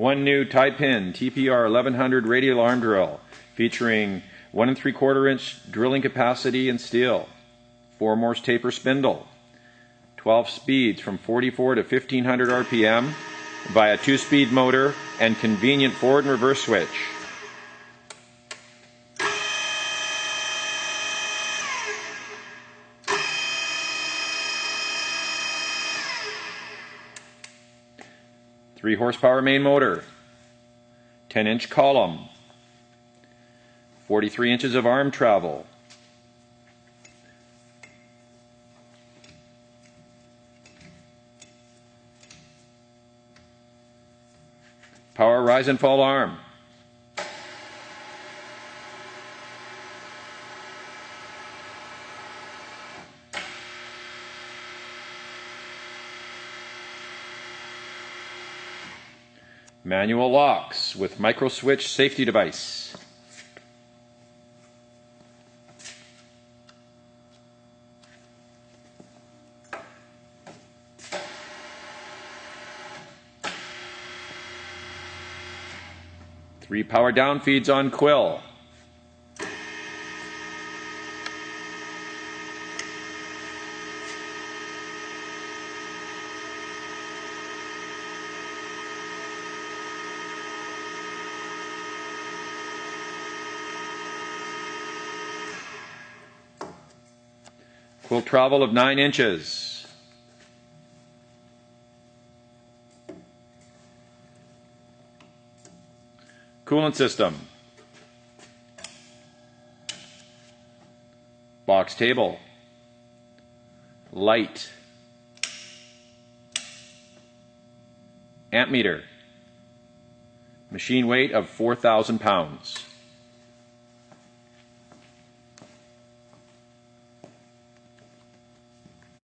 One new tie pin TPR 1100 radial arm drill featuring 1 3/4 inch drilling capacity in steel, 4 Morse taper spindle, 12 speeds from 44 to 1500 RPM via 2-speed motor and convenient forward and reverse switch. Three horsepower main motor, 10-inch column, 43 inches of arm travel, power rise and fall arm, manual locks with micro switch safety device. Three power down feeds on quill. Quill travel of 9 inches. Coolant system. Box table. Light. Amp meter. Machine weight of 4,000 pounds.